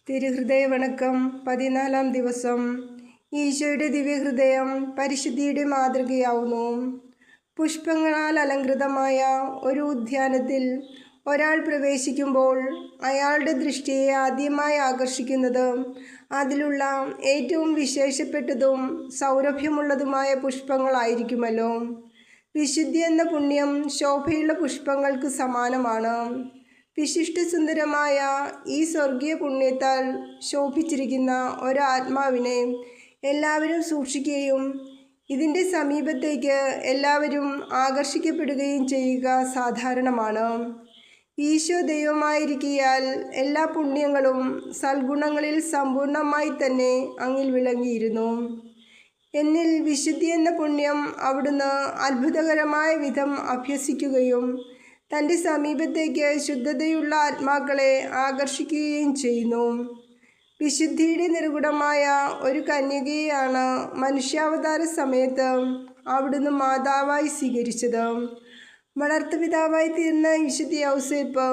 തിരുഹൃദയ വണക്കം 14-ാം ദിവസം. ഈശോയുടെ ദിവ്യഹൃദയം പരിശുദ്ധിയുടെ മാതൃകയാവുന്നു. പുഷ്പങ്ങളാൽ അലങ്കൃതമായ ഒരു ഉദ്യാനത്തിൽ ഒരാൾ പ്രവേശിക്കുമ്പോൾ അയാളുടെ ദൃഷ്ടിയെ ആദ്യമായി ആകർഷിക്കുന്നത് അതിലുള്ള ഏറ്റവും വിശേഷപ്പെട്ടതും സൗരഭ്യമുള്ളതുമായ പുഷ്പങ്ങളായിരിക്കുമല്ലോ. വിശുദ്ധി എന്ന പുണ്യം ശോഭയുള്ള പുഷ്പങ്ങൾക്ക് സമാനമാണ്. വിശിഷ്ടസുന്ദരമായ ഈ സ്വർഗീയ പുണ്യത്താൽ ശോഭിച്ചിരിക്കുന്ന ഒരാത്മാവിനെ എല്ലാവരും സൂക്ഷിക്കുകയും ഇതിൻ്റെ സമീപത്തേക്ക് എല്ലാവരും ആകർഷിക്കപ്പെടുകയും ചെയ്യുക സാധാരണമാണ്. ഈശോ ദൈവമായിരിക്കയാൽ എല്ലാ പുണ്യങ്ങളും സൽഗുണങ്ങളിൽ സമ്പൂർണമായി തന്നെ അങ്ങിൽ വിളങ്ങിയിരുന്നു. എന്നിൽ വിശുദ്ധി എന്ന പുണ്യം അവിടുന്ന് അത്ഭുതകരമായ വിധം അഭ്യസിക്കുകയും തൻ്റെ സമീപത്തേക്ക് ശുദ്ധതയുള്ള ആത്മാക്കളെ ആകർഷിക്കുകയും ചെയ്യുന്നു. വിശുദ്ധിയുടെ നിർഗുണമായ ഒരു കന്യകയെയാണ് മനുഷ്യാവതാര സമയത്ത് അവിടുന്ന് മാതാവായി സ്വീകരിച്ചത്. വളർത്തുപിതാവായി തീർന്ന വിശുദ്ധ യൗസേപ്പ്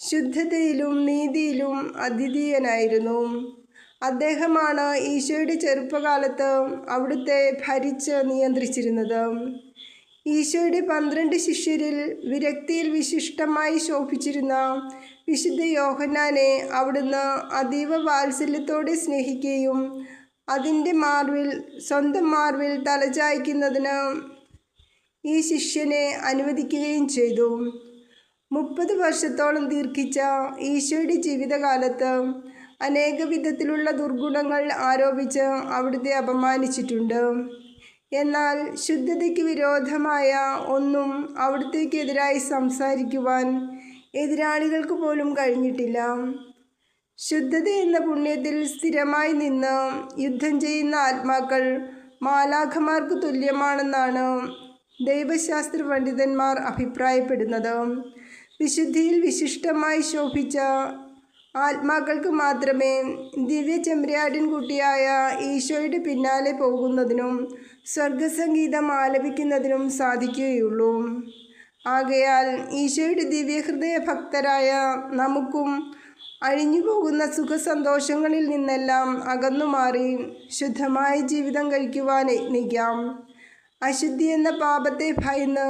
ശുദ്ധതയിലും നീതിയിലും അദ്വിതീയനായിരുന്നു. അദ്ദേഹമാണ് ഈശോയുടെ ചെറുപ്പകാലത്ത് അവിടുത്തെ ഭരിച്ച് നിയന്ത്രിച്ചിരുന്നത്. ഈശോയുടെ 12 ശിഷ്യരിൽ വിരക്തിയിൽ വിശിഷ്ടമായി ശോഭിച്ചിരുന്ന വിശുദ്ധ യോഹന്നാനെ അവിടുന്ന് അതീവ വാത്സല്യത്തോടെ സ്നേഹിക്കുകയും അതിൻ്റെ സ്വന്തം മാർവിൽ തലചായ്ക്കുന്നതിന് ഈ ശിഷ്യനെ അനുവദിക്കുകയും ചെയ്തു. 30 വർഷത്തോളം ദീർഘിച്ച ഈശോയുടെ ജീവിതകാലത്ത് അനേക വിധത്തിലുള്ള ദുർഗുണങ്ങൾ ആരോപിച്ച് അവിടുത്തെ അപമാനിച്ചിട്ടുണ്ട്. എന്നാൽ ശുദ്ധതയ്ക്ക് വിരോധമായ ഒന്നും അവിടുത്തേക്കെതിരായി സംസാരിക്കുവാൻ എതിരാളികൾക്ക് പോലും കഴിഞ്ഞിട്ടില്ല. ശുദ്ധത എന്ന പുണ്യത്തിൽ സ്ഥിരമായി നിന്ന് യുദ്ധം ചെയ്യുന്ന ആത്മാക്കൾ മാലാഖമാർക്ക് തുല്യമാണെന്നാണ് ദൈവശാസ്ത്ര പണ്ഡിതന്മാർ അഭിപ്രായപ്പെടുന്നത്. വിശുദ്ധിയിൽ വിശിഷ്ടമായി ശോഭിച്ച ആത്മാക്കൾക്ക് മാത്രമേ ദിവ്യ ചെമ്പരിയാടിൻ കുട്ടിയായ ഈശോയുടെ പിന്നാലെ പോകുന്നതിനും സ്വർഗസംഗീതം ആലപിക്കുന്നതിനും സാധിക്കുകയുള്ളൂ. ആകയാൽ ഈശോയുടെ ദിവ്യഹൃദയ ഭക്തരായ നമുക്കും അഴിഞ്ഞുപോകുന്ന സുഖസന്തോഷങ്ങളിൽ നിന്നെല്ലാം അകന്നുമാറി ശുദ്ധമായ ജീവിതം കഴിക്കുവാൻ യത്നിക്കാം. അശുദ്ധി എന്ന പാപത്തെ ഭയന്ന്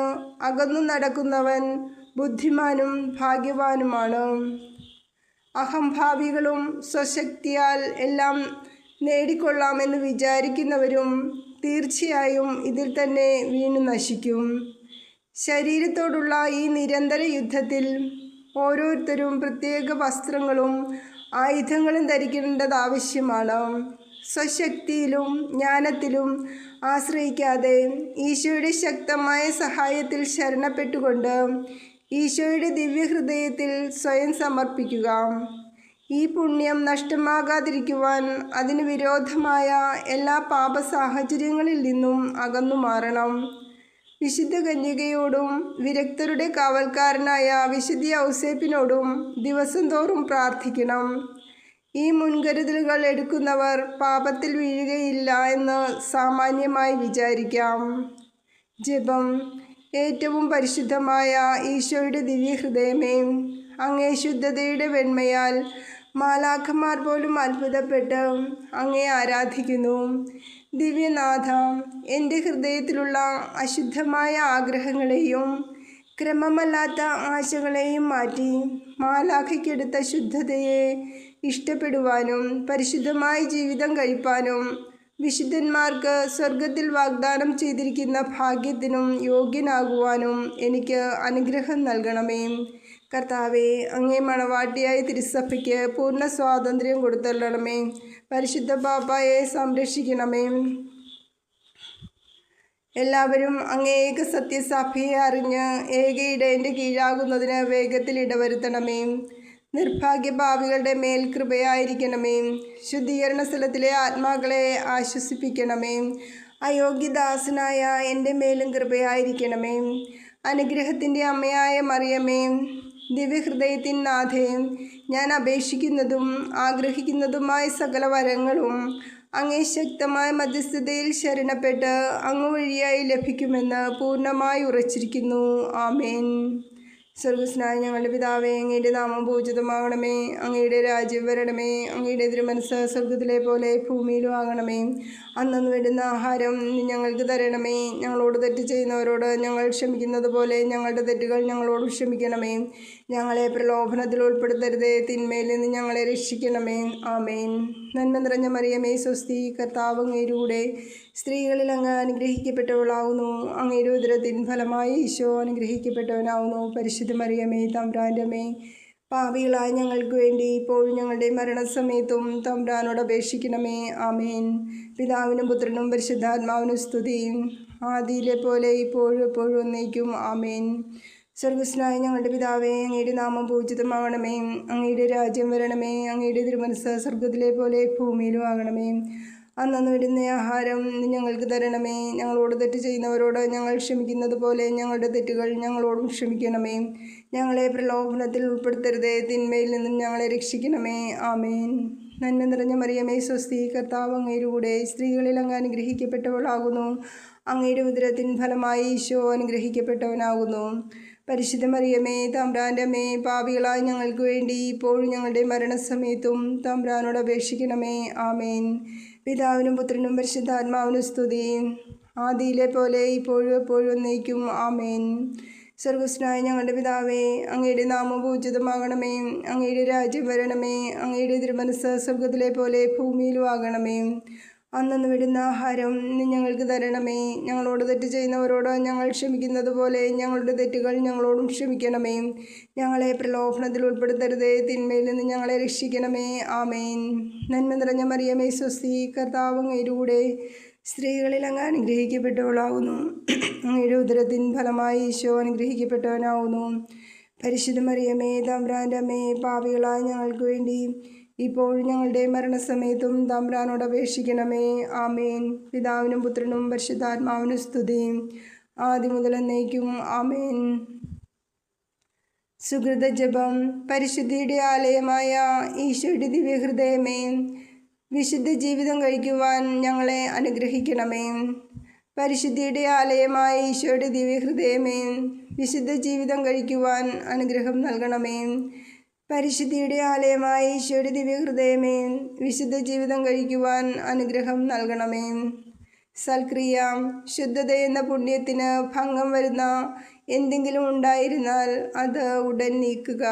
അകന്നു നടക്കുന്നവൻ ബുദ്ധിമാനും ഭാഗ്യവാനുമാണ്. അഹംഭാവികളും സ്വശക്തിയാൽ എല്ലാം നേടിക്കൊള്ളാമെന്ന് വിചാരിക്കുന്നവരും തീർച്ചയായും ഇതിൽ തന്നെ വീണു നശിക്കും. ശരീരത്തോടുള്ള ഈ നിരന്തര യുദ്ധത്തിൽ ഓരോരുത്തരും പ്രത്യേക വസ്ത്രങ്ങളും ആയുധങ്ങളും ധരിക്കേണ്ടത് ആവശ്യമാണ്. സ്വശക്തിയിലും ജ്ഞാനത്തിലും ആശ്രയിക്കാതെ ഈശോയുടെ ശക്തമായ സഹായത്തിൽ ശരണപ്പെട്ടുകൊണ്ട് ഈശോയുടെ ദിവ്യഹൃദയത്തിൽ സ്വയം സമർപ്പിക്കുക. ഈ പുണ്യം നഷ്ടമാകാതിരിക്കുവാൻ അതിന് വിരോധമായ എല്ലാ പാപ സാഹചര്യങ്ങളിൽ നിന്നും അകന്നു മാറണം. വിശുദ്ധ കന്യകയോടും വിരക്തരുടെ കാവൽക്കാരനായ വിശുദ്ധ ഔസേപ്പിനോടും ദിവസം തോറും പ്രാർത്ഥിക്കണം. ഈ മുൻകരുതലുകൾ എടുക്കുന്നവർ പാപത്തിൽ വീഴുകയില്ല എന്ന് സാമാന്യമായി വിചാരിക്കാം. ജപം. ഏറ്റവും പരിശുദ്ധമായ ഈശോയുടെ ദിവ്യഹൃദയമേ, അങ്ങേ ശുദ്ധതയുടെ വെണ്മയാൽ മാലാഖമാർ പോലും അത്ഭുതപ്പെട്ട് അങ്ങേ ആരാധിക്കുന്നു. ദിവ്യനാഥ, എൻ്റെ ഹൃദയത്തിലുള്ള അശുദ്ധമായ ആഗ്രഹങ്ങളെയും ക്രമമല്ലാത്ത ആശകളെയും മാറ്റി മാലാഖയ്ക്കെടുത്ത ശുദ്ധതയെ ഇഷ്ടപ്പെടുവാനും പരിശുദ്ധമായ ജീവിതം കഴിപ്പാനും വിശുദ്ധന്മാർക്ക് സ്വർഗത്തിൽ വാഗ്ദാനം ചെയ്തിരിക്കുന്ന ഭാഗ്യത്തിനും യോഗ്യനാകുവാനും എനിക്ക് അനുഗ്രഹം നൽകണമേ. കർത്താവേ, അങ്ങേ മണവാട്ടിയായ തിരുസഭയ്ക്ക് പൂർണ്ണ സ്വാതന്ത്ര്യം കൊടുത്തരണമേ. പരിശുദ്ധ പാപ്പായെ സംരക്ഷിക്കണമേ. എല്ലാവരും അങ്ങേ ഏക സത്യസഭയെ അറിഞ്ഞ് ഏക ഇടയൻ്റെ കീഴാകുന്നതിന് വേഗത്തിൽ ഇടവരുത്തണമേ. നിർഭാഗ്യഭാവികളുടെ മേൽ കൃപയായിരിക്കണമേ. ശുദ്ധീകരണ സ്ഥലത്തിലെ ആത്മാക്കളെ ആശ്വസിപ്പിക്കണമേ. അയോഗ്യദാസനായ എൻ്റെ മേലും കൃപയായിരിക്കണമേ. അനുഗ്രഹത്തിൻ്റെ അമ്മയായ മറിയമേ, ദിവ്യഹൃദയത്തിൻ നാഥേ, ഞാൻ അപേക്ഷിക്കുന്നതും ആഗ്രഹിക്കുന്നതുമായ സകല വരങ്ങളും അങ്ങേ ശക്തമായ മധ്യസ്ഥതയിൽ ശരണപ്പെട്ട് അങ്ങ് വഴിയായി ലഭിക്കുമെന്ന് പൂർണ്ണമായി ഉറച്ചിരിക്കുന്നു. ആമേൻ. സ്വർഗസ്നായ ഞങ്ങളുടെ പിതാവേ, അങ്ങയുടെ നാമം പൂജിതമാകണമേ. അങ്ങയുടെ രാജ്യം വരണമേ. അങ്ങയുടെ തിരുമനസ്സ് സ്വർഗത്തിലെ പോലെ ഭൂമിയിലും ആകണമേ. അന്നന്ന് വേണ്ടുന്ന ആഹാരം ഞങ്ങൾക്ക് തരണമേ. ഞങ്ങളോട് തെറ്റ് ചെയ്യുന്നവരോട് ഞങ്ങൾ ക്ഷമിക്കുന്നത് പോലെ ഞങ്ങളുടെ തെറ്റുകൾ ഞങ്ങളോട് ക്ഷമിക്കണമേ. ഞങ്ങളെ പ്രലോഭനത്തിൽ ഉൾപ്പെടുത്തരുതേ, തിന്മയിൽ നിന്ന് ഞങ്ങളെ രക്ഷിക്കണമേ. ആമേൻ. നന്മ നിറഞ്ഞ മറിയമേ, സ്വസ്തി, കർത്താവ് അങ്ങയുടെ കൂടെ സ്ത്രീകളിൽ അങ്ങ് അനുഗ്രഹിക്കപ്പെട്ടവളാവുന്നു. അങ്ങയുടെ ഉദരത്തിൻ ഫലമായി ഈശോ അനുഗ്രഹിക്കപ്പെട്ടവനാവുന്നു. പരിശുദ്ധ മറിയമേ, തമ്പുരാൻ്റെ അമ്മേ, പാപികളായ ഞങ്ങൾക്ക് വേണ്ടി ഇപ്പോഴും ഞങ്ങളുടെ മരണസമയത്തും തമ്പുരാനോട് അപേക്ഷിക്കണമേ. ആമേൻ. പിതാവിനും പുത്രനും പരിശുദ്ധാത്മാവിനും സ്തുതി, ആദിയിലെ പോലെ ഇപ്പോഴും എപ്പോഴും എന്നേക്കും. ആമേൻ. സ്വർഗസ്നായ ഞങ്ങളുടെ പിതാവേ, അങ്ങയുടെ നാമം പൂജിതമാകണമേ. അങ്ങയുടെ രാജ്യം വരണമേ. അങ്ങയുടെ തിരുമനസ്സ് സ്വർഗത്തിലെ പോലെ ഭൂമിയിലും ആകണമേ. അന്നന്ന് വേണ്ടുന്ന ആഹാരം ഞങ്ങൾക്ക് തരണമേ. ഞങ്ങളോട് തെറ്റ് ചെയ്യുന്നവരോട് ഞങ്ങൾ ക്ഷമിക്കുന്നത് പോലെ ഞങ്ങളുടെ തെറ്റുകൾ ഞങ്ങളോടും ക്ഷമിക്കണമേ. ഞങ്ങളെ പ്രലോഭനത്തിൽ ഉൾപ്പെടുത്തരുതേ, തിന്മയിൽ നിന്നും ഞങ്ങളെ രക്ഷിക്കണമേ. ആമേൻ. നന്മ നിറഞ്ഞ മറിയമേ, സ്വസ്തി, കർത്താവ് അങ്ങയുടെ കൂടെ സ്ത്രീകളിൽ അങ്ങ് അനുഗ്രഹിക്കപ്പെട്ടവളാകുന്നു. അങ്ങയുടെ ഉദരത്തിൻ ഫലമായി ഈശോ അനുഗ്രഹിക്കപ്പെട്ടവനാകുന്നു. പരിശുദ്ധ മറിയമേ, തമ്പുരാൻ്റെ അമ്മേ, പാപികളായ ഞങ്ങൾക്ക് വേണ്ടി ഇപ്പോഴും ഞങ്ങളുടെ മരണസമയത്തും തമ്പുരാനോട് അപേക്ഷിക്കണമേ. ആമേൻ. പിതാവിനും പുത്രനും പരിശുദ്ധാത്മാവിനും സ്തുതി, ആദിയിലെ പോലെ ഇപ്പോഴും എപ്പോഴും എന്നേക്കും. ആമേൻ. സ്വർഗസ്നായ ഞങ്ങളുടെ പിതാവേ, അങ്ങയുടെ നാമം പൂജിതമാകണമേ. അങ്ങയുടെ രാജ്യം വരണമേ. അങ്ങയുടെ തിരുമനസ്സ് സ്വർഗത്തിലെ പോലെ ഭൂമിയിലും ആകണമേ. അന്നന്ന് വേണ്ടുന്ന ആഹാരം ഞങ്ങൾക്ക് തരണമേ. ഞങ്ങളോട് തെറ്റ് ചെയ്യുന്നവരോട് ഞങ്ങൾ ക്ഷമിക്കുന്നത് പോലെ ഞങ്ങളുടെ തെറ്റുകൾ ഞങ്ങളോടും ക്ഷമിക്കണമേ. ഞങ്ങളെ പ്രലോഭനത്തിൽ ഉൾപ്പെടുത്തരുതേ, തിന്മയിൽ നിന്ന് ഞങ്ങളെ രക്ഷിക്കണമേ. ആമേൻ. നന്മ നിറഞ്ഞ മറിയമേ, സ്വസ്തി, കർത്താവ് അങ്ങയുടെ കൂടെ സ്ത്രീകളിൽ അങ്ങ് അനുഗ്രഹിക്കപ്പെട്ടവളാകുന്നു. അങ്ങയുടെ ഉദരത്തിൻ ഫലമായി ഈശോ അനുഗ്രഹിക്കപ്പെട്ടവനാവുന്നു. പരിശുദ്ധ മറിയമേ, തമ്പുരാൻ്റെ അമ്മേ, പാപികളായ ഞങ്ങൾക്ക് വേണ്ടി ഇപ്പോഴും ഞങ്ങളുടെ മരണസമയത്തും തമ്പുരാനോട് അപേക്ഷിക്കണമേ. ആമേൻ. പിതാവിനും പുത്രനും പരിശുദ്ധാത്മാവിനും സ്തുതി, ആദ്യം മുതൽ എന്നേക്കും. ആമേൻ. സുഹൃത ജപം. പരിശുദ്ധിയുടെ ആലയമായ ഈശോയുടെ ദിവ്യഹൃദയമേ, വിശുദ്ധ ജീവിതം കഴിക്കുവാൻ ഞങ്ങളെ അനുഗ്രഹിക്കണമേ. പരിശുദ്ധിയുടെ ആലയമായ ഈശോയുടെ ദിവ്യഹൃദയമേ, വിശുദ്ധ ജീവിതം കഴിക്കുവാൻ അനുഗ്രഹം നൽകണമേ. പരിശുദ്ധിയുടെ ആലയമായ ഈശോയുടെ ദിവ്യഹൃദയമേ, വിശുദ്ധ ജീവിതം കഴിക്കുവാൻ അനുഗ്രഹം നൽകണമേ. സൽക്രിയ. ശുദ്ധത എന്ന പുണ്യത്തിന് ഭംഗം വരുന്ന എന്തെങ്കിലും ഉണ്ടായിരുന്നാൽ അത് ഉടൻ നീക്കുക.